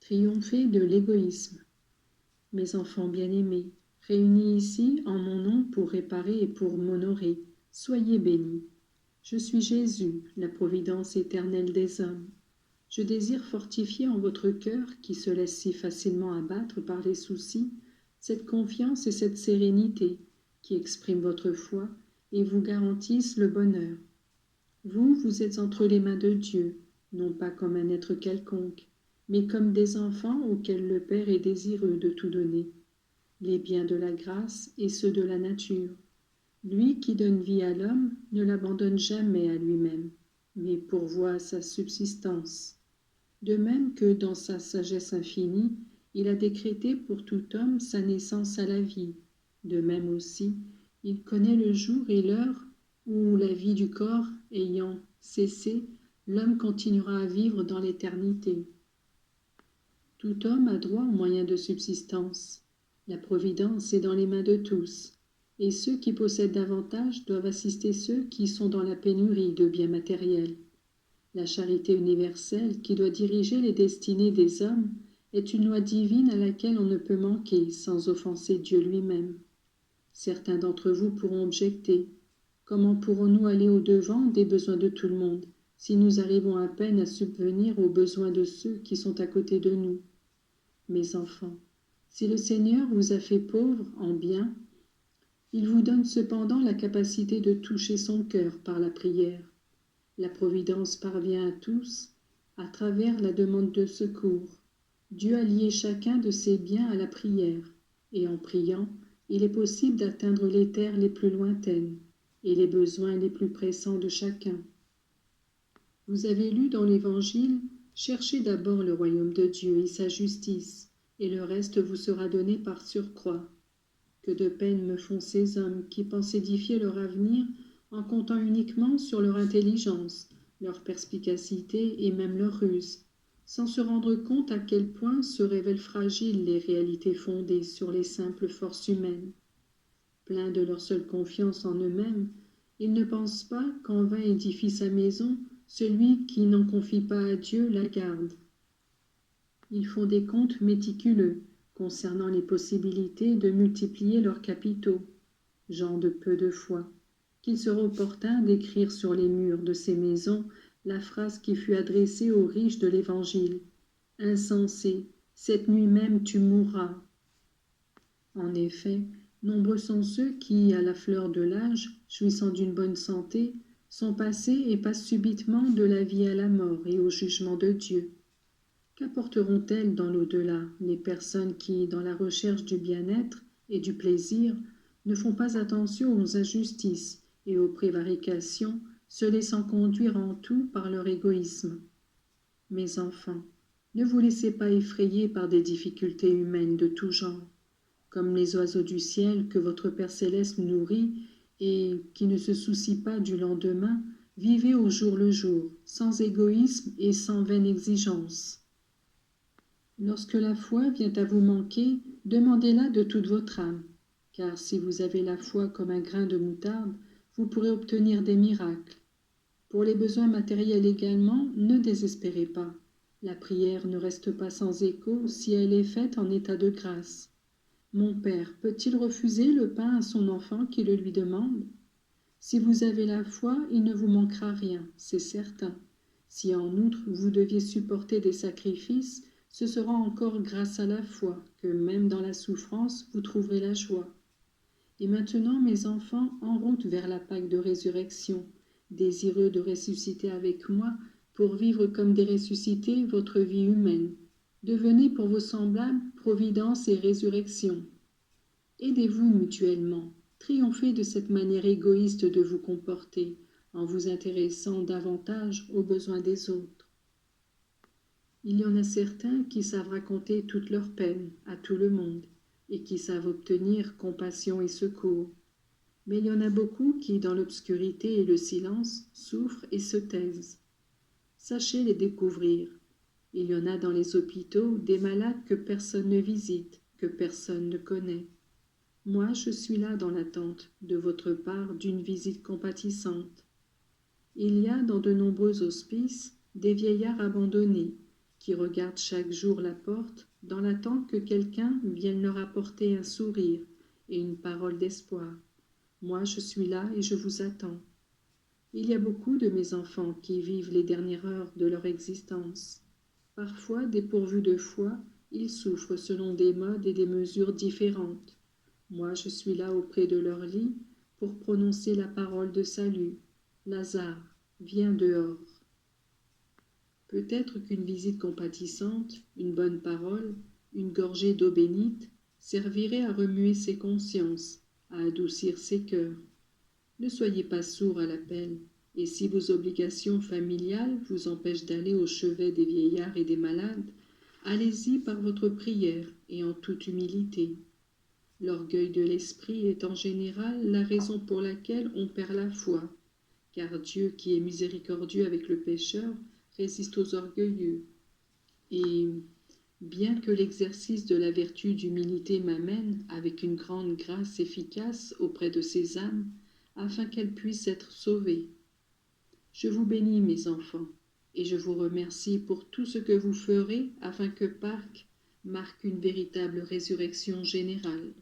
Triompher de l'égoïsme. Mes enfants bien-aimés, réunis ici en mon nom pour réparer et pour m'honorer, soyez bénis. Je suis Jésus, la providence éternelle des hommes. Je désire fortifier en votre cœur, qui se laisse si facilement abattre par les soucis, cette confiance et cette sérénité qui expriment votre foi et vous garantissent le bonheur. Vous êtes entre les mains de Dieu, non pas comme un être quelconque, mais comme des enfants auxquels le Père est désireux de tout donner, les biens de la grâce et ceux de la nature. Lui qui donne vie à l'homme ne l'abandonne jamais à lui-même, mais pourvoit à sa subsistance. De même que dans sa sagesse infinie, il a décrété pour tout homme sa naissance à la vie, de même aussi, il connaît le jour et l'heure où, la vie du corps ayant cessé, l'homme continuera à vivre dans l'éternité. Tout homme a droit aux moyens de subsistance. La providence est dans les mains de tous, et ceux qui possèdent davantage doivent assister ceux qui sont dans la pénurie de biens matériels. La charité universelle, qui doit diriger les destinées des hommes, est une loi divine à laquelle on ne peut manquer sans offenser Dieu lui-même. Certains d'entre vous pourront objecter. Comment pourrons-nous aller au-devant des besoins de tout le monde, si nous arrivons à peine à subvenir aux besoins de ceux qui sont à côté de nous? Mes enfants, si le Seigneur vous a fait pauvres en bien, il vous donne cependant la capacité de toucher son cœur par la prière. La providence parvient à tous à travers la demande de secours. Dieu a lié chacun de ses biens à la prière, et en priant, il est possible d'atteindre les terres les plus lointaines et les besoins les plus pressants de chacun. Vous avez lu dans l'Évangile, « Cherchez d'abord le royaume de Dieu et sa justice, et le reste vous sera donné par surcroît. » Que de peine me font ces hommes qui pensent édifier leur avenir en comptant uniquement sur leur intelligence, leur perspicacité et même leur ruse, sans se rendre compte à quel point se révèlent fragiles les réalités fondées sur les simples forces humaines. Pleins de leur seule confiance en eux-mêmes, ils ne pensent pas qu'en vain édifie sa maison celui qui n'en confie pas à Dieu la garde. Ils font des comptes méticuleux concernant les possibilités de multiplier leurs capitaux, gens de peu de foi, qu'il sera opportun d'écrire sur les murs de ces maisons la phrase qui fut adressée aux riches de l'Évangile. « Insensé, cette nuit même tu mourras. » En effet, nombreux sont ceux qui, à la fleur de l'âge, jouissant d'une bonne santé, sont passés et passent subitement de la vie à la mort et au jugement de Dieu. Qu'apporteront-elles dans l'au-delà les personnes qui, dans la recherche du bien-être et du plaisir, ne font pas attention aux injustices et aux prévarications, se laissant conduire en tout par leur égoïsme? Mes enfants, ne vous laissez pas effrayer par des difficultés humaines de tout genre. Comme les oiseaux du ciel que votre Père céleste nourrit et qui ne se soucie pas du lendemain, vivez au jour le jour, sans égoïsme et sans vaine exigence. Lorsque la foi vient à vous manquer, demandez-la de toute votre âme, car si vous avez la foi comme un grain de moutarde, vous pourrez obtenir des miracles. Pour les besoins matériels également, ne désespérez pas. La prière ne reste pas sans écho si elle est faite en état de grâce. Mon Père peut-il refuser le pain à son enfant qui le lui demande? Si vous avez la foi, il ne vous manquera rien, c'est certain. Si en outre vous deviez supporter des sacrifices, ce sera encore grâce à la foi que, même dans la souffrance, vous trouverez la joie. Et maintenant, mes enfants, en route vers la Pâque de résurrection, désireux de ressusciter avec moi, pour vivre comme des ressuscités votre vie humaine. Devenez pour vos semblables providence et résurrection. Aidez-vous mutuellement, triomphez de cette manière égoïste de vous comporter, en vous intéressant davantage aux besoins des autres. Il y en a certains qui savent raconter toutes leurs peines à tout le monde, et qui savent obtenir compassion et secours. Mais il y en a beaucoup qui, dans l'obscurité et le silence, souffrent et se taisent. Sachez les découvrir. Il y en a dans les hôpitaux des malades que personne ne visite, que personne ne connaît. Moi, je suis là dans l'attente, de votre part, d'une visite compatissante. Il y a dans de nombreux hospices des vieillards abandonnés, qui regardent chaque jour la porte dans l'attente que quelqu'un vienne leur apporter un sourire et une parole d'espoir. Moi, je suis là et je vous attends. Il y a beaucoup de mes enfants qui vivent les dernières heures de leur existence. Parfois, dépourvus de foi, ils souffrent selon des modes et des mesures différentes. Moi, je suis là auprès de leur lit pour prononcer la parole de salut. Lazare, viens dehors. Peut-être qu'une visite compatissante, une bonne parole, une gorgée d'eau bénite servirait à remuer ses consciences, à adoucir ses cœurs. Ne soyez pas sourds à l'appel, et si vos obligations familiales vous empêchent d'aller au chevet des vieillards et des malades, allez-y par votre prière et en toute humilité. L'orgueil de l'esprit est en général la raison pour laquelle on perd la foi, car Dieu, qui est miséricordieux avec le pécheur, résiste aux orgueilleux. Et bien que l'exercice de la vertu d'humilité m'amène avec une grande grâce efficace auprès de ces âmes, afin qu'elles puissent être sauvées. Je vous bénis, mes enfants, et je vous remercie pour tout ce que vous ferez afin que Pâques marque une véritable résurrection générale.